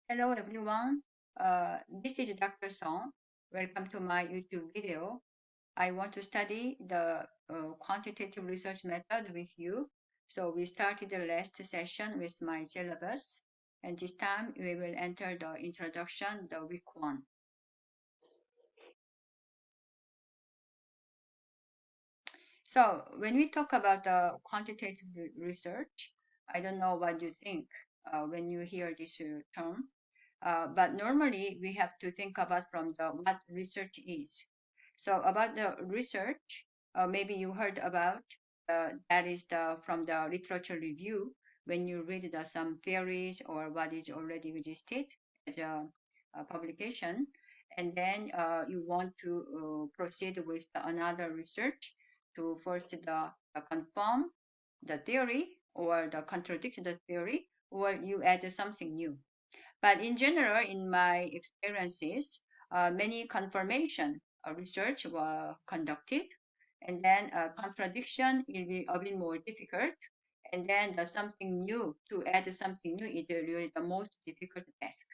Hello everyone. This is Dr. Song. Welcome to my YouTube video. I want to study the quantitative research method with you. So we started the last session with my syllabus, and this time we will enter the introduction, the week one. So when we talk about the quantitative research, I don't know what you think when you hear this term. But normally we have to think about from the what research is. So about the research, maybe you heard about that is the from the literature review when you read some theories or what is already existed as a publication, and then you want to proceed with another research to first confirm the theory or the contradict the theory or you add something new. But in general, in my experiences, many confirmation research were conducted, and then contradiction will be a bit more difficult, and then the something new to add something new is really the most difficult task.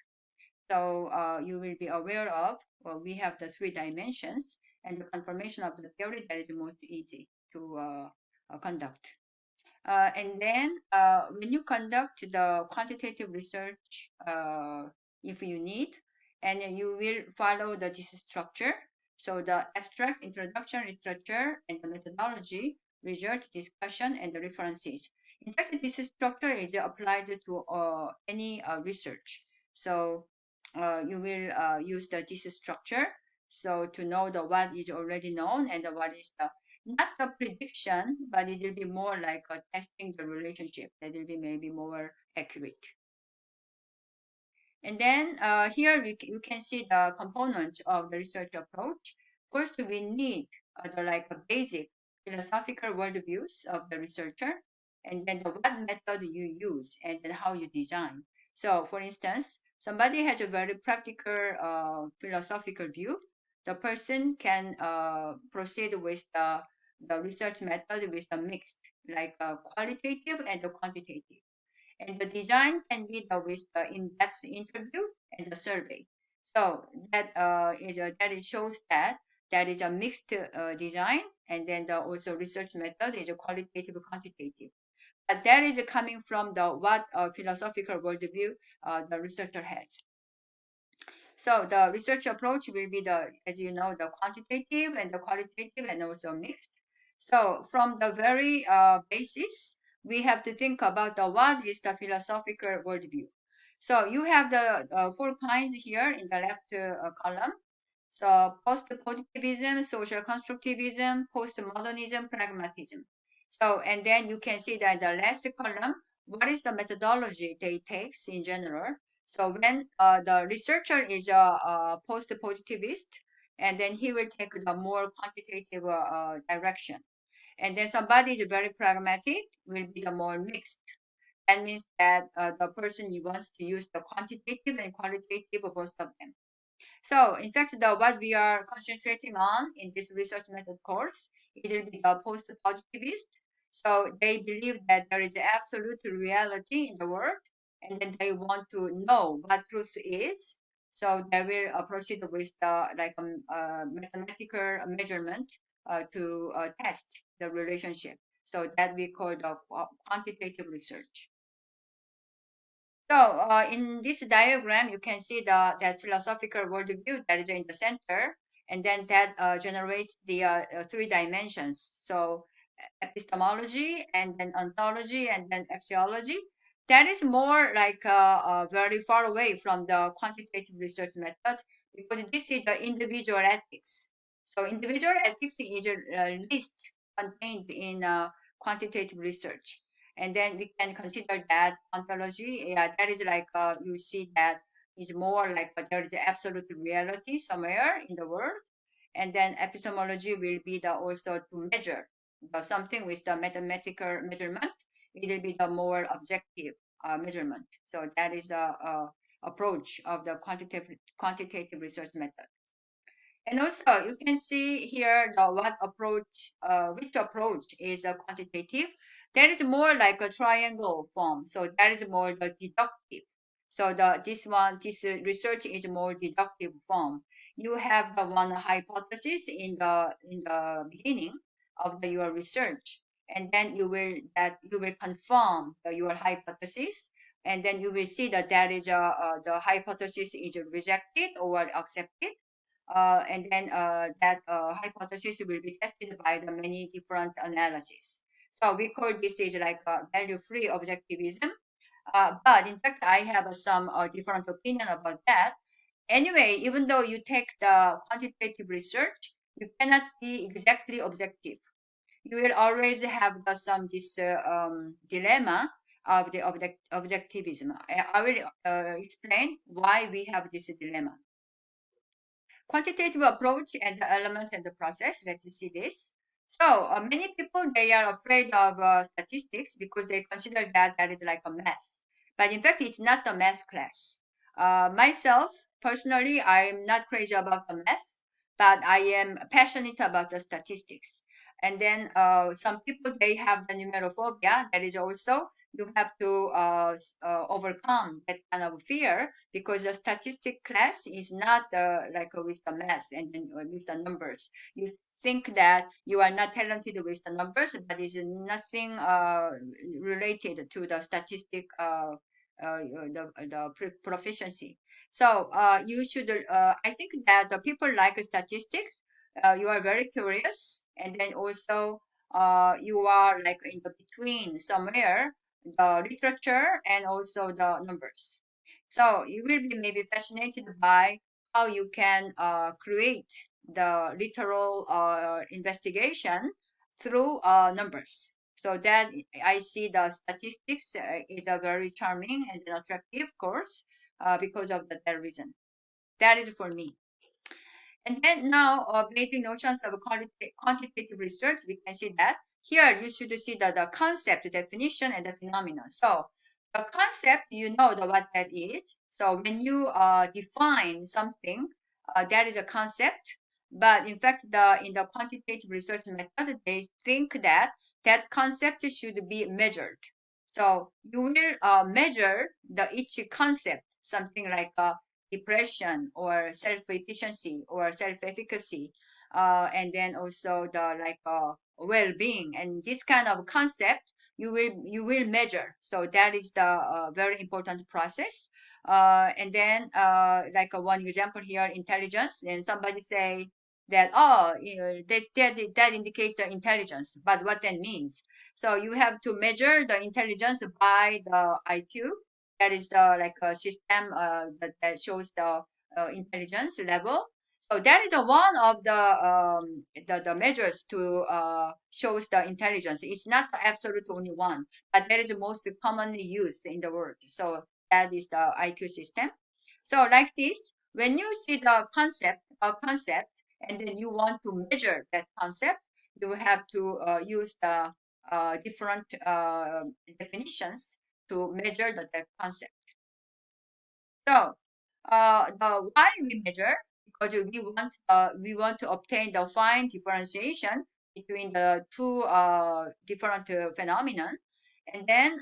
So you will be aware of, well, we have the three dimensions, and the confirmation of the theory that is most easy to conduct. And then when you conduct the quantitative research, if you need, and you will follow this structure. So the abstract, introduction, literature, and the methodology, result, discussion, and the references. In fact, this structure is applied to any research. So you will use this structure. So to know the what is already known and the what is the not a prediction, but it will be more like testing the relationship. That will be maybe more accurate. And then here you can see the components of the research approach. First, we need the like a basic philosophical worldviews of the researcher, and then the what method you use, and then how you design. So, for instance, somebody has a very practical philosophical view. The person can proceed with the research method with a mixed, like qualitative and the quantitative. And the design can be the with the in-depth interview and the survey. So that it shows that that is a mixed design, and then the also research method is a qualitative quantitative. But that is coming from the what philosophical worldview the researcher has. So the research approach will be the, as you know, the quantitative and the qualitative and also mixed. So from the very basis, we have to think about the what is the philosophical worldview. So you have the four kinds here in the left column. So post-positivism, social constructivism, postmodernism, pragmatism. So and then you can see that the last column, what is the methodology they takes in general. So when the researcher is a post-positivist, and then he will take the more quantitative direction. And then somebody is very pragmatic, will be the more mixed. That means that the person wants to use the quantitative and qualitative of both of them. So, in fact, what we are concentrating on in this research method course, it will be the post-positivist. So they believe that there is absolute reality in the world, and then they want to know what truth is. So they will proceed with the like mathematical measurement to test the relationship. So that we call the quantitative research. So in this diagram, you can see that philosophical worldview that is in the center, and then that generates the three dimensions. So epistemology, and then ontology, and then axiology. That is more like very far away from the quantitative research method because this is the individual ethics. So individual ethics is least contained in quantitative research. And then we can consider that ontology, yeah, that is like you see that is more like there is absolute reality somewhere in the world. And then epistemology will be the also to measure something with the mathematical measurement. It will be the more objective measurement. So that is the approach of the quantitative research method. And also, you can see here the what approach, which approach is quantitative. That is more like a triangle form. So that is more the deductive. So this research is more deductive form. You have the one hypothesis in the beginning of your research, and then you will confirm your hypothesis, and then you will see that the hypothesis is rejected or accepted, and then that hypothesis will be tested by the many different analysis. So we call this is like value-free objectivism. But in fact, I have some different opinion about that. Anyway, even though you take the quantitative research, you cannot be exactly objective. You will always have some this dilemma of the objectivism. I will explain why we have this dilemma. Quantitative approach and the element and the process. Let's see this. So many people, they are afraid of statistics because they consider that is like a math. But in fact, it's not a math class. Myself, personally, I'm not crazy about the math, but I am passionate about the statistics. And then some people, they have the numerophobia. That is also, you have to overcome that kind of fear, because the statistic class is not like with the math and then with the numbers. You think that you are not talented with the numbers, but is nothing related to the statistic proficiency. So you should I think that the people like statistics, you are very curious, and then also you are like in the between somewhere, the literature and also the numbers. So you will be maybe fascinated by how you can create the literal investigation through numbers. So that I see the statistics is a very charming and attractive course because of that reason. That is for me. And then now, basic notions of quantitative research, we can see that here you should see the concept, the definition, and the phenomenon. So the concept, you know what that is. So when you define something, that is a concept. But in fact, in the quantitative research method, they think that that concept should be measured. So you will measure the each concept, something like depression or self-efficiency or self-efficacy, and then also the like well-being, and this kind of concept you will measure. So that is the very important process. And then like one example here, intelligence, and somebody say that, oh, that indicates the intelligence, but what that means. So you have to measure the intelligence by the IQ. That is the like a system that shows the intelligence level. So that is one of the measures to shows the intelligence. It's not the absolute only one, but that is the most commonly used in the world. So that is the IQ system. So like this, when you see the concept, and then you want to measure that concept, you have to use the different definitions to measure the concept. So, the why we measure, because we want to obtain the fine differentiation between the two different phenomenon, and then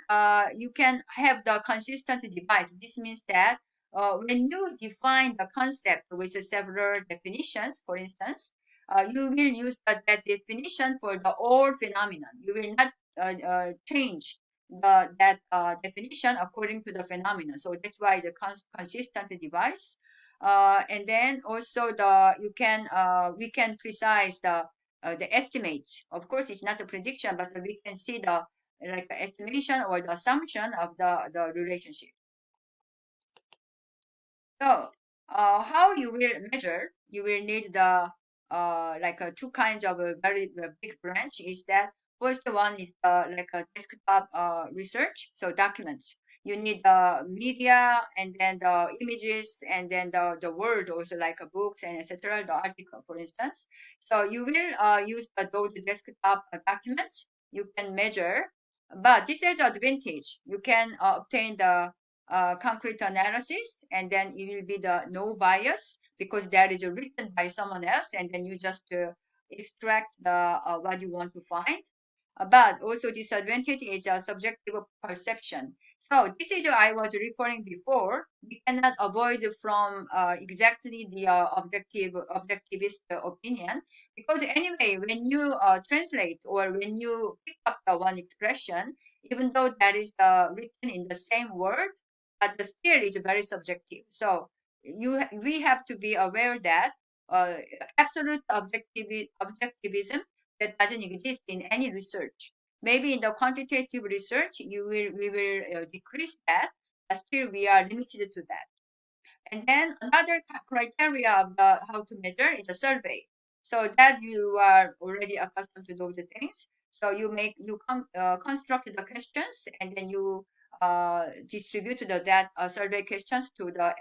you can have the consistent device. This means that when you define the concept with several definitions, for instance, you will use that definition for the all phenomenon. You will not change that definition according to the phenomenon. So that's why the consistent device. And then also you can we can precise the estimates. Of course, it's not a prediction, but we can see the like estimation or the assumption of the relationship. So, how you will measure? You will need the like two kinds of a very big branch. Is that first one is like a desktop research, so documents. You need the media, and then the images, and then the word also, like books and etc. The article, for instance. So you will use those desktop documents. You can measure, but this has advantage. You can obtain the concrete analysis, and then it will be the no bias because that is written by someone else, and then you just extract the what you want to find. But also disadvantage is a subjective perception. So this is what I was referring before. We cannot avoid from exactly the objectivist opinion, because anyway, when you translate or when you pick up the one expression, even though that is written in the same word, but the still is very subjective. So we have to be aware that uh, absolute objectivism that doesn't exist in any research. Maybe in the quantitative research, we will decrease that, but still we are limited to that. And then another criteria of the how to measure is a survey. So that you are already accustomed to those things. So construct the questions, and then you distribute that survey questions to the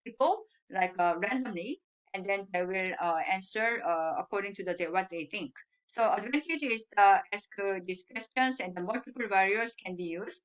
people like randomly, and then they will answer according to what they think. So advantage is ask these questions, and the multiple variables can be used,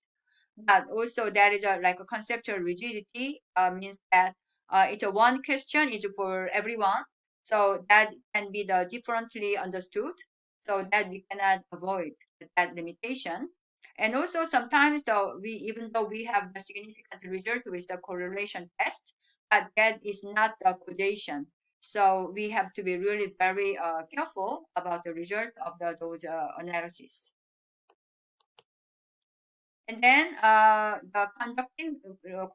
but also there is a like a conceptual rigidity, means that it's a one question is for everyone, so that can be the differently understood, so that we cannot avoid that limitation. And also sometimes though we even though we have the significant result with the correlation test, but that is not the causation. So we have to be really very careful about the result of those analysis. And then the conducting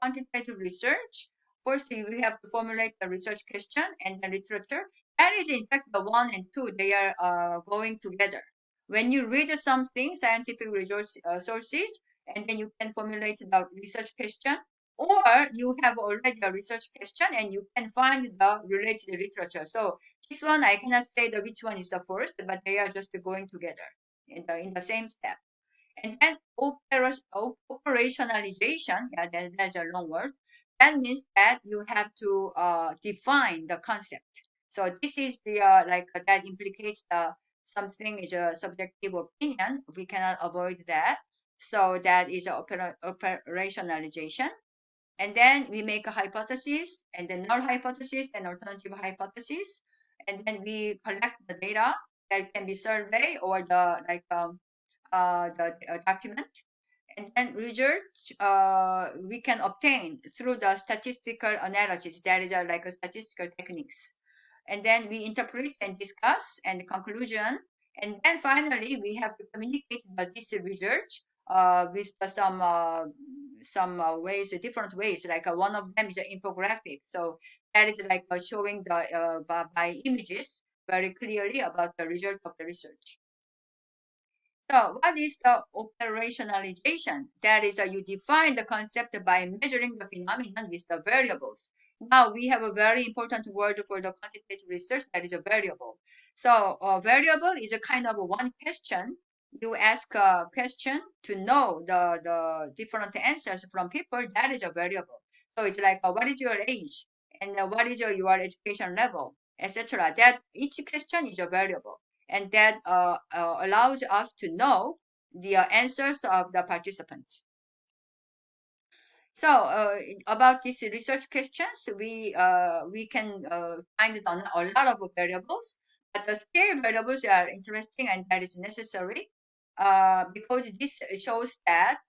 quantitative research, first we have to formulate the research question and the literature. That is in fact the one and two, they are going together. When you read something, scientific resource, sources, and then you can formulate the research question, or you have already a research question and you can find the related literature. So this one, I cannot say which one is the first, but they are just going together in the same step. And then operationalization, yeah, that's a long word. That means that you have to define the concept. So this is the that implicates the something is a subjective opinion. We cannot avoid that. So that is operationalization. And then we make a hypothesis, and then null hypothesis and alternative hypothesis. And then we collect the data that can be survey or the document, and then research we can obtain through the statistical analysis. That is like a statistical techniques, and then we interpret and discuss and conclusion, and then finally we have to communicate this research with some ways, different ways. Like one of them is an infographic. So that is like showing by images very clearly about the result of the research. So, what is the operationalization? That is, you define the concept by measuring the phenomenon with the variables. Now, we have a very important word for the quantitative research, that is a variable. So, a variable is a kind of one question. You ask a question to know the different answers from people. That is a variable. So, it's like, what is your age? And what is your education level, etc. That each question is a variable, and that allows us to know the answers of the participants. So about these research questions, we can find it on a lot of variables, but the scale variables are interesting and that is necessary because this shows that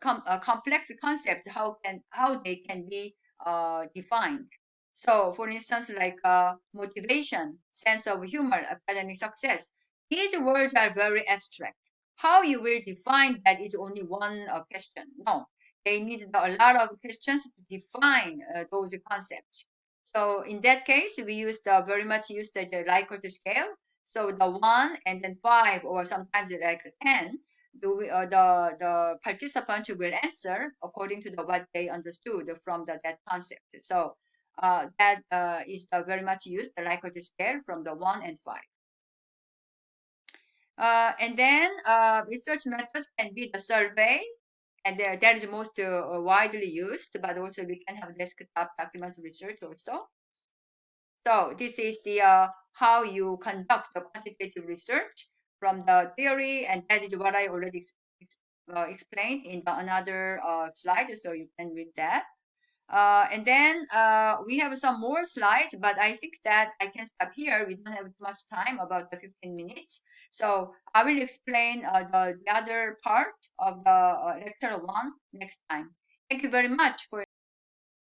complex concepts how they can be defined. So, for instance, like motivation, sense of humor, academic success. These words are very abstract. How you will define that is only one question. No, they need a lot of questions to define those concepts. So, in that case, we use the very much use the Likert scale. So the 1 and then 5, or sometimes like 10, the participants will answer according to what they understood from that concept. So that is very much used, the Likert scale from the 1 and 5. And then research methods can be the survey, and that is most widely used, but also we can have desktop document research also. So this is the how you conduct the quantitative research from the theory, and that is what I already explained in the another slide, so you can read that. And then we have some more slides, but I think that I can stop here. We don't have much time, about the 15 minutes. So I will explain the other part of the lecture one next time. Thank you very much for